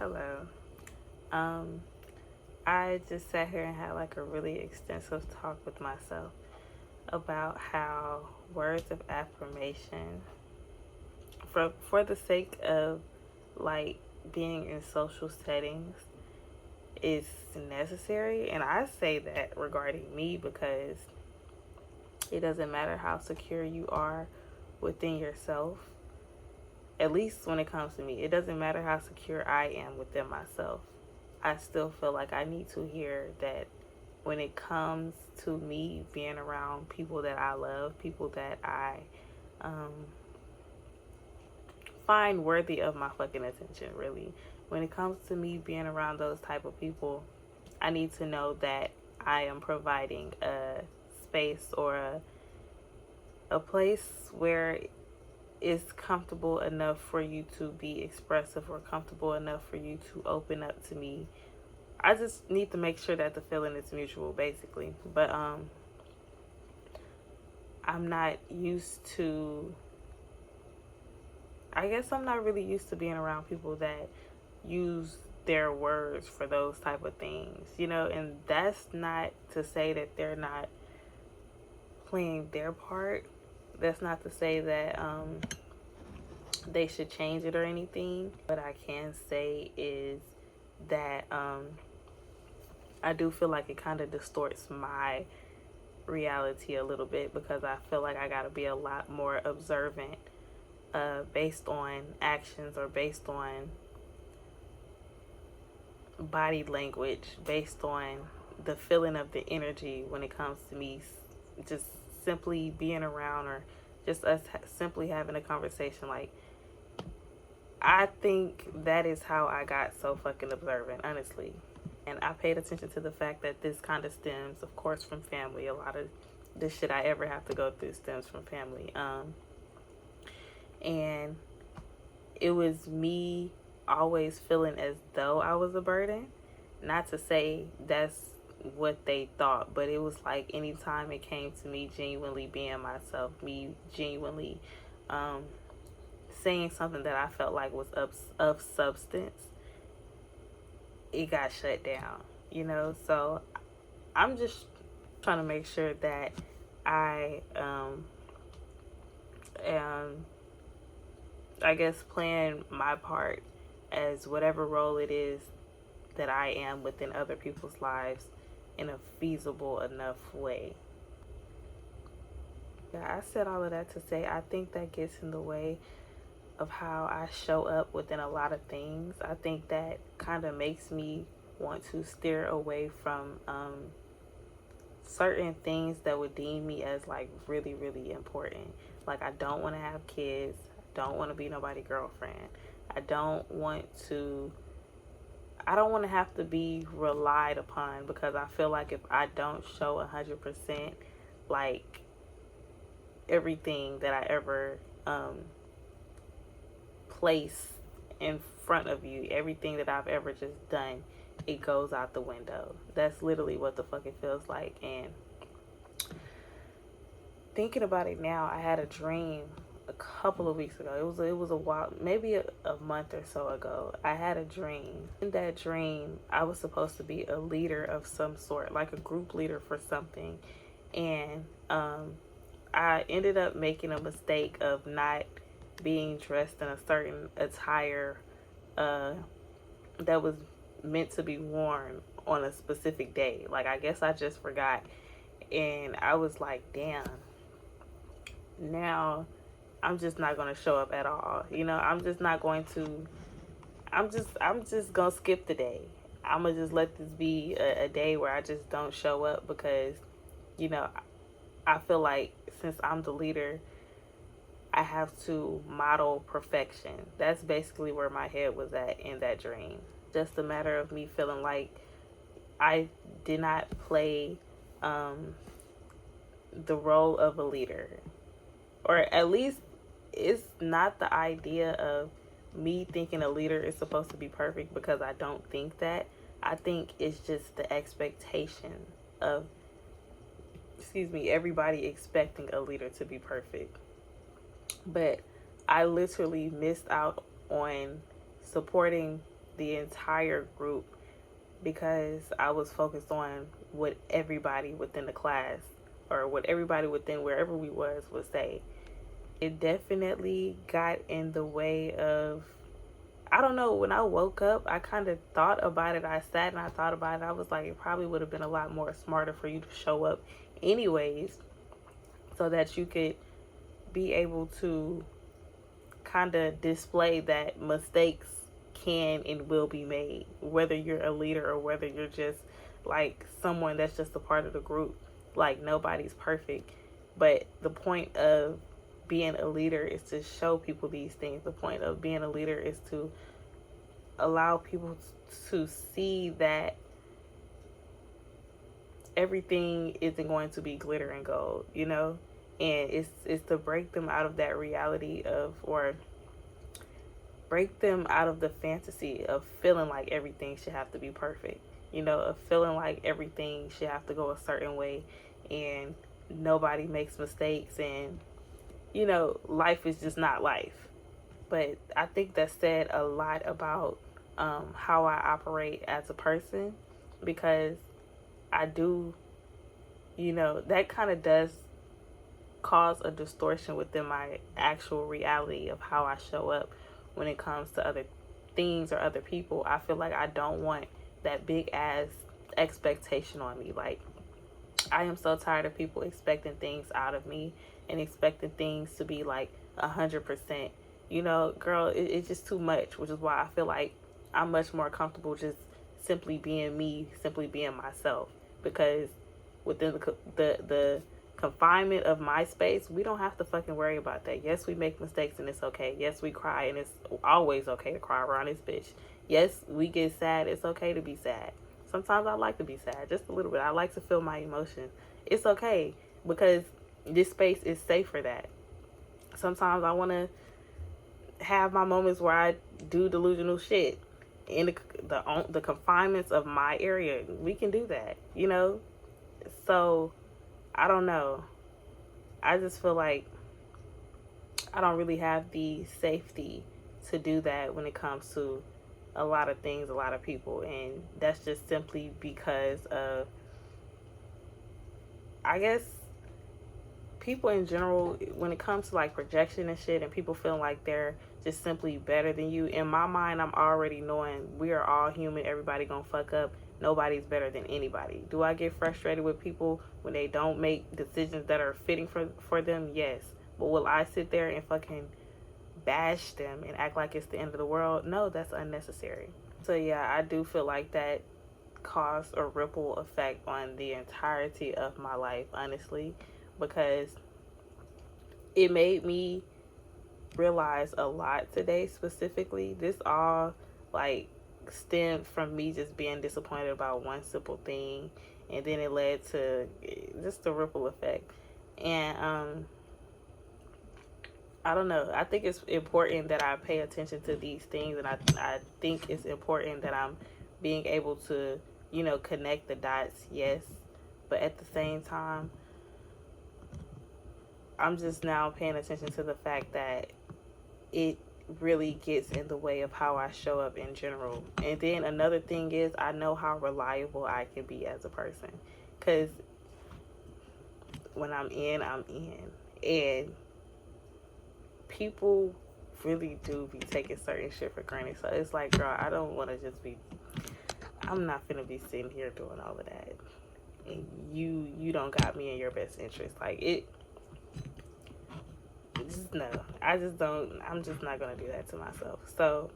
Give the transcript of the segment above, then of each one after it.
Hello. Um, I just sat here and had like a really extensive talk with myself about how words of affirmation, for the sake of like being in social settings, is necessary. And I say that regarding me because it doesn't matter how secure you are within yourself. At least when it comes to me, it doesn't matter how secure I am within myself. I still feel like I need to hear that when it comes to me being around people that I love, people that I um, find worthy of my fucking attention, really. When it comes to me being around those type of people, I need to know that I am providing a space or a place where it's comfortable enough for you to be expressive or comfortable enough for you to open up to me. I just need to make sure that the feeling is mutual, basically. But I'm not used to. I guess I'm not really used to being around people that use their words for those type of things, And that's not to say that they're not playing their part. That's not to say that they should change it or anything. What I can say is that I do feel like it kind of distorts my reality a little bit because I feel like I got to be a lot more observant based on actions or based on body language, based on the feeling of the energy when it comes to me just simply being around or just us simply having a conversation. Like, I think that is how I got so fucking observant, honestly. And I paid attention to the fact that this kind of stems, of course, from family. A lot of the shit I ever have to go through stems from family. And it was me always feeling as though I was a burden. Not to say that's what they thought, but it was like anytime it came to me genuinely being myself, me genuinely saying something that I felt like was of substance, it got shut down. So I'm just trying to make sure that I am, I guess, playing my part as whatever role it is that I am within other people's lives in a feasible enough way. Yeah, I said all of that to say I think that gets in the way of how I show up within a lot of things. I think that kind of makes me want to steer away from certain things that would deem me as like really, really important. Like, I don't want to have kids. I don't want to be nobody's girlfriend. I don't want to. I don't want to have to be relied upon because I feel like if I don't show 100%, like everything that I ever place in front of you, everything that I've ever just done, it goes out the window. That's literally what the fuck it feels like. And thinking about it now, I had a dream a couple of weeks ago. It was a while, maybe a month or so ago. I had a dream. In that dream, I was supposed to be a leader of some sort, like a group leader for something. And I ended up making a mistake of not being dressed in a certain attire that was meant to be worn on a specific day. Like, I guess I just forgot. And I was like, damn, now I'm just not going to show up at all. I'm just not going to, I'm just going to skip the day. I'm going to just let this be a day where I just don't show up because, you know, I feel like since I'm the leader, I have to model perfection. That's basically where my head was at in that dream. Just a matter of me feeling like I did not play the role of a leader. Or at least it's not the idea of me thinking a leader is supposed to be perfect because I don't think that. I think it's just the expectation of, everybody expecting a leader to be perfect. But I literally missed out on supporting the entire group because I was focused on what everybody within the class or what everybody within wherever we was would say. It definitely got in the way of, I don't know, when I woke up, I kind of thought about it. I sat and I thought about it. I was like, it probably would have been a lot more smarter for you to show up anyways so that you could be able to kind of display that mistakes can and will be made, whether you're a leader or whether you're just like someone that's just a part of the group. Like, nobody's perfect, but the point of being a leader is to show people these things. The point of being a leader is to allow people to see that everything isn't going to be glitter and gold, you know? And it's to break them out of that reality of, or break them out of the fantasy of feeling like everything should have to be perfect, you know, of feeling like everything should have to go a certain way and nobody makes mistakes and, you know, life is just not life. But I think that said a lot about how I operate as a person, because I do, you know, that kind of does cause a distortion within my actual reality of how I show up when it comes to other things or other people. I feel like I don't want that big ass expectation on me. Like, I am so tired of people expecting things out of me and expecting things to be like 100%. You know, girl, it's just too much, which is why I feel like I'm much more comfortable just simply being me, simply being myself. Because within the confinement of my space, we don't have to fucking worry about that. Yes, we make mistakes and it's okay. Yes, we cry and it's always okay to cry around this bitch. Yes, we get sad. It's okay to be sad. Sometimes I like to be sad, just a little bit. I like to feel my emotions. It's okay because this space is safe for that. Sometimes I want to have my moments where I do delusional shit in the confinements of my area. We can do that, you know? So, I don't know. I just feel like I don't really have the safety to do that when it comes to a lot of things, a lot of people. And that's just simply because of, I guess, people in general, when it comes to like projection and shit and people feeling like they're just simply better than you. In my mind, I'm already knowing we are all human. Everybody gonna fuck up. Nobody's better than anybody. Do I get frustrated with people when they don't make decisions that are fitting for them? Yes. But will I sit there and fucking bash them and act like it's the end of the world? No, that's unnecessary. So yeah, I do feel like that caused a ripple effect on the entirety of my life, honestly, because it made me realize a lot today. Specifically, this all like stemmed from me just being disappointed about one simple thing, and then it led to just a ripple effect. And I don't know, I think it's important that I pay attention to these things, and I think it's important that I'm being able to, you know, connect the dots. Yes, but at the same time, I'm just now paying attention to the fact that it really gets in the way of how I show up in general. And then another thing is, I know how reliable I can be as a person, because when I'm in, I'm in. And people really do be taking certain shit for granted. So it's like, girl, I don't want to just be, I'm not gonna be sitting here doing all of that. And you don't got me in your best interest. Like, it, just no. I just don't, I'm just not gonna do that to myself. So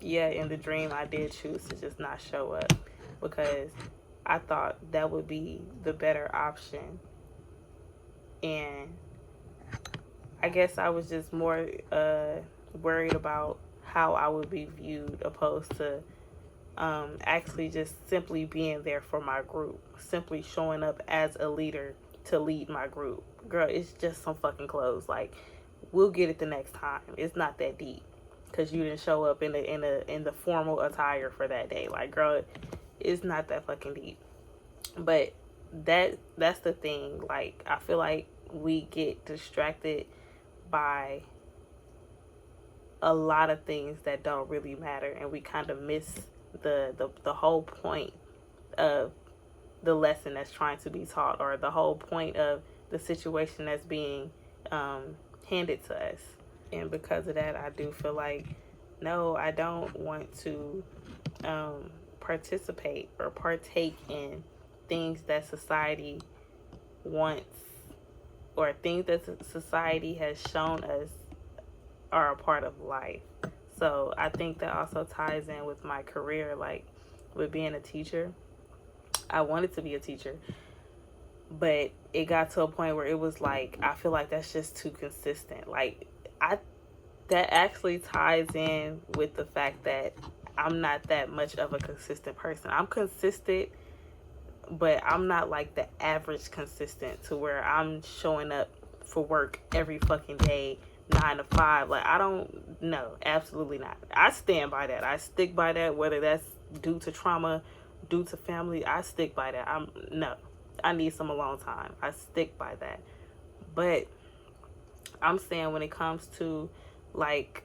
yeah, in the dream, I did choose to just not show up because I thought that would be the better option. And I guess I was just more worried about how I would be viewed, opposed to actually just simply being there for my group, simply showing up as a leader to lead my group. Girl, it's just some fucking clothes. Like, we'll get it the next time. It's not that deep because you didn't show up in the formal attire for that day. Like, girl, it's not that fucking deep. But that's the thing. Like, I feel like we get distracted by a lot of things that don't really matter, and we kind of miss the whole point of the lesson that's trying to be taught, or the whole point of the situation that's being handed to us. And because of that, I do feel like, no, I don't want to participate or partake in things that society wants, or things that society has shown us are a part of life. So I think that also ties in with my career, like with being a teacher. I wanted to be a teacher, but it got to a point where it was like, I feel like that's just too consistent. Like, I that actually ties in with the fact that I'm not that much of a consistent person. I'm consistent, but I'm not like the average consistent to where I'm showing up for work every fucking day, 9 to 5. Like, I don't, no, absolutely not. I stand by that. I stick by that, whether that's due to trauma, due to family. I stick by that. No, I need some alone time. I stick by that. But I'm saying, when it comes to like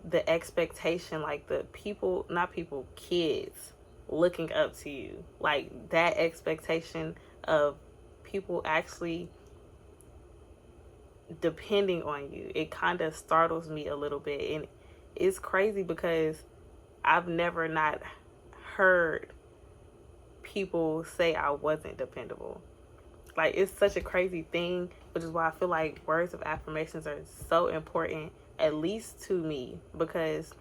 the expectation, like the people, not people, kids looking up to you, like that expectation of people actually depending on you, it kind of startles me a little bit. And it's crazy because I've never not heard people say I wasn't dependable. Like, it's such a crazy thing, which is why I feel like words of affirmations are so important, at least to me, because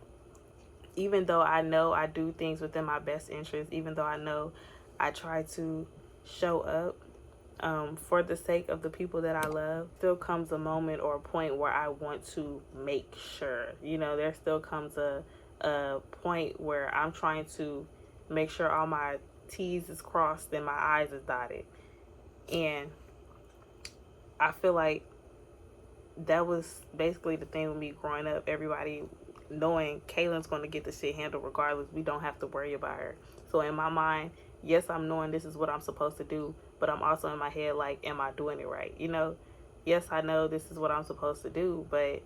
even though I know I do things within my best interest, even though I know I try to show up for the sake of the people that I love, still comes a moment or a point where I want to make sure, there still comes a point where I'm trying to make sure all my T's is crossed and my I's is dotted. And I feel like that was basically the thing with me growing up. Everybody knowing Kaylin's going to get the shit handled regardless. We don't have to worry about her. So in my mind, yes, I'm knowing this is what I'm supposed to do, but I'm also in my head like, am I doing it right? Yes, I know this is what I'm supposed to do, but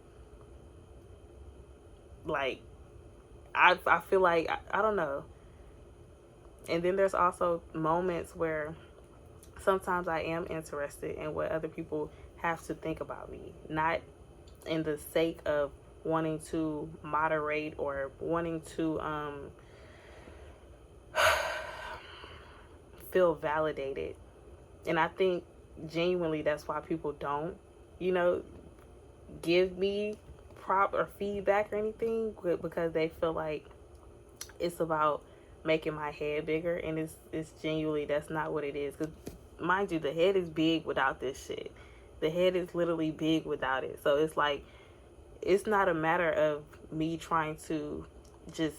like, I feel like, I don't know. And then there's also moments where sometimes I am interested in what other people have to think about me, not in the sake of wanting to moderate or wanting to feel validated. And I think genuinely that's why people don't, give me prop or feedback or anything, because they feel like it's about making my head bigger. And it's genuinely, that's not what it is. Because mind you, the head is big without this shit. The head is literally big without it. So it's like, it's not a matter of me trying to just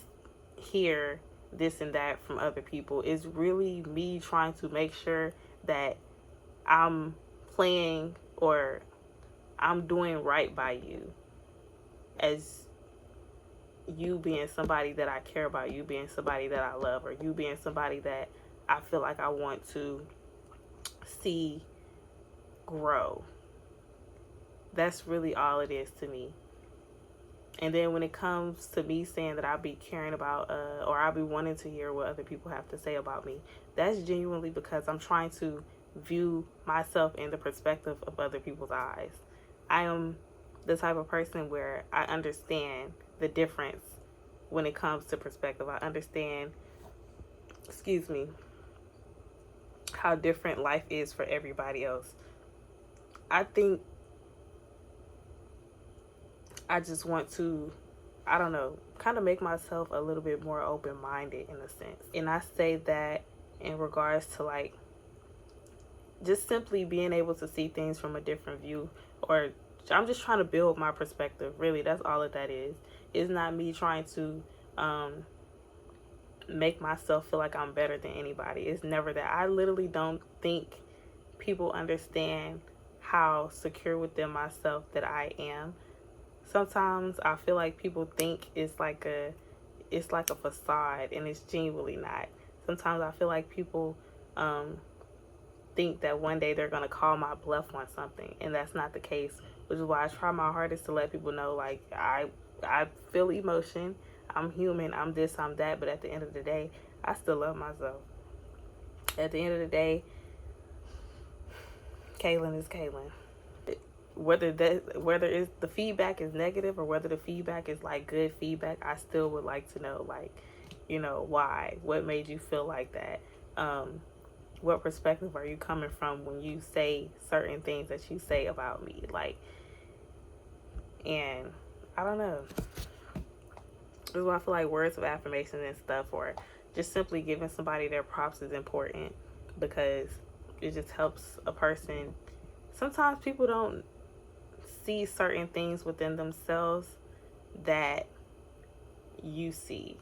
hear this and that from other people. It's really me trying to make sure that I'm playing, or I'm doing right by you, as you being somebody that I care about, you being somebody that I love, or you being somebody that I feel like I want to see grow. That's really all it is to me. And then when it comes to me saying that I'll be caring about, or I'll be wanting to hear what other people have to say about me, that's genuinely because I'm trying to view myself in the perspective of other people's eyes. I am the type of person where I understand the difference when it comes to perspective. I understand, how different life is for everybody else. I think I just want to, I don't know, kind of make myself a little bit more open-minded in a sense. And I say that in regards to like just simply being able to see things from a different view, or I'm just trying to build my perspective. Really, that's all that is. It's not me trying to make myself feel like I'm better than anybody. It's never that. I literally don't think people understand how secure within myself that I am. Sometimes I feel like people think it's like a facade, and it's genuinely not. Sometimes I feel like people think that one day they're going to call my bluff on something, and that's not the case. which is why I try my hardest to let people know, like, I feel emotion. I'm human. I'm this. I'm that. But at the end of the day, I still love myself. At the end of the day, Kaylin is Kaylin. Whether it's the feedback is negative or whether the feedback is like good feedback, I still would like to know, like, why? What made you feel like that? What perspective are you coming from when you say certain things that you say about me? Like, and I don't know. This is why I feel like words of affirmation and stuff, or just simply giving somebody their props, is important, because it just helps a person. Sometimes people don't see certain things within themselves that you see.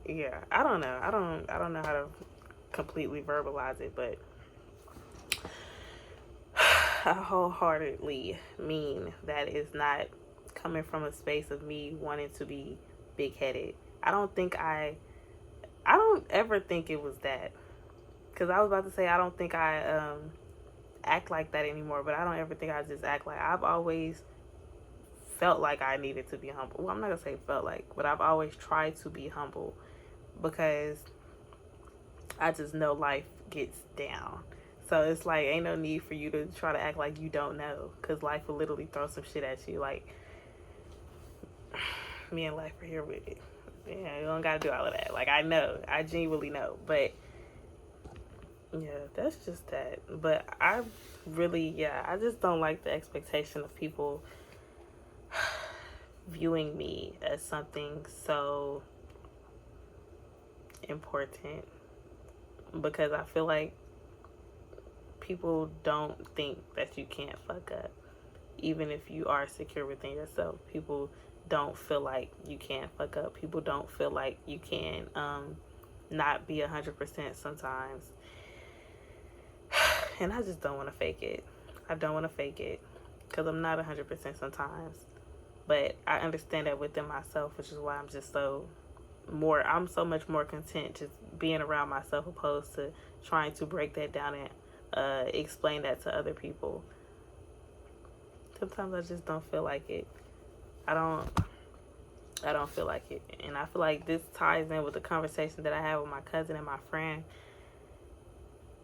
Yeah, I don't know. I don't know how to completely verbalize it, but I wholeheartedly mean that it's not coming from a space of me wanting to be big headed. I don't ever think it was that. Because I was about to say, I don't think I act like that anymore, but I don't ever think I just act like. I've always felt like I needed to be humble. Well, I'm not going to say felt like, but I've always tried to be humble, because I just know life gets down. So it's like, ain't no need for you to try to act like you don't know, because life will literally throw some shit at you. Like, me and life are here with it. Yeah, you don't got to do all of that. Like, I know. I genuinely know. But, yeah, that's just that. But I just don't like the expectation of people viewing me as something so important, because I feel like people don't think that you can't fuck up. Even if you are secure within yourself, people don't feel like you can't fuck up. People don't feel like you can not be 100% sometimes. And I just don't want to fake it. I don't want to fake it, because I'm not 100% sometimes. But I understand that within myself, which is why I'm so much more content just being around myself, opposed to trying to break that down and explain that to other people. Sometimes I just don't feel like it. I don't feel like it. And I feel like this ties in with the conversation that I had with my cousin and my friend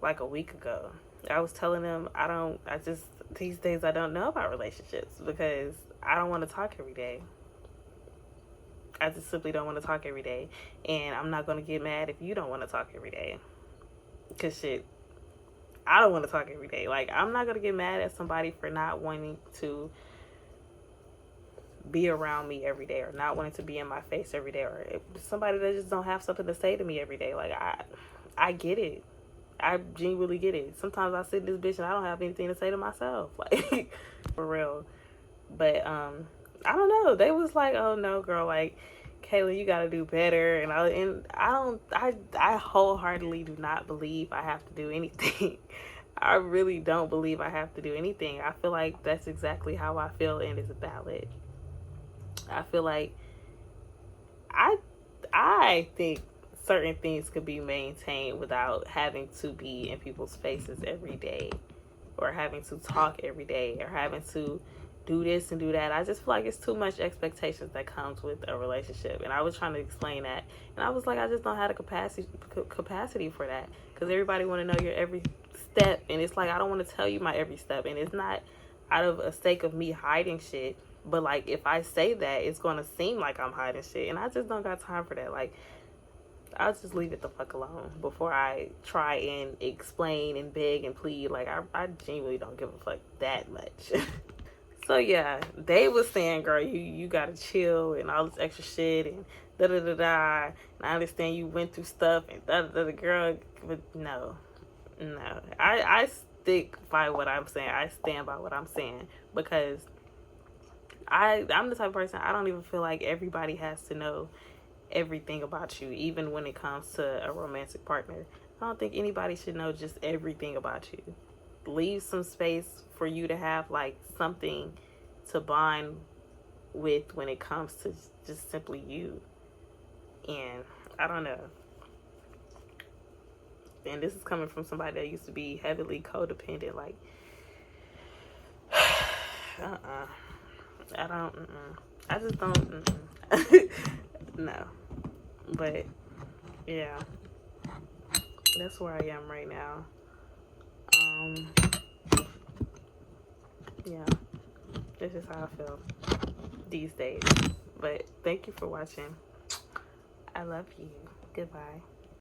like a week ago. I was telling them these days I don't know about relationships, because I don't want to talk every day. I just simply don't want to talk every day. And I'm not going to get mad if you don't want to talk every day. Because shit, I don't want to talk every day. Like, I'm not going to get mad at somebody for not wanting to be around me every day, or not wanting to be in my face every day, or somebody that just don't have something to say to me every day. Like, I get it. I genuinely get it. Sometimes I sit in this bitch and I don't have anything to say to myself. Like, for real. But, I don't know. They was like, oh no, girl, like, Kayla, you gotta do better. And I wholeheartedly do not believe I have to do anything. I really don't believe I have to do anything. I feel like that's exactly how I feel, and it's valid. I feel like I think certain things could be maintained without having to be in people's faces every day, or having to talk every day, or having to do this and do that. I just feel like it's too much expectations that comes with a relationship. And I was trying to explain that, and I was like, I just don't have the capacity for that, because everybody want to know your every step, and it's like, I don't want to tell you my every step, and it's not out of a sake of me hiding shit. But like, if I say that, it's gonna seem like I'm hiding shit, and I just don't got time for that. Like, I'll just leave it the fuck alone before I try and explain and beg and plead. Like, I genuinely don't give a fuck that much. So yeah, they was saying, girl, you gotta chill and all this extra shit and da da da da. And I understand you went through stuff and da da da. Girl, but no. I stick by what I'm saying. I stand by what I'm saying, because I'm the type of person, I don't even feel like everybody has to know everything about you, even when it comes to a romantic partner. I don't think anybody should know just everything about you. Leave some space for you to have like something to bond with when it comes to just simply you. And I don't know. And this is coming from somebody that used to be heavily codependent. Like, I don't, I just don't, no. But, yeah, that's where I am right now. Yeah, this is how I feel these days. But thank you for watching. I love you. Goodbye.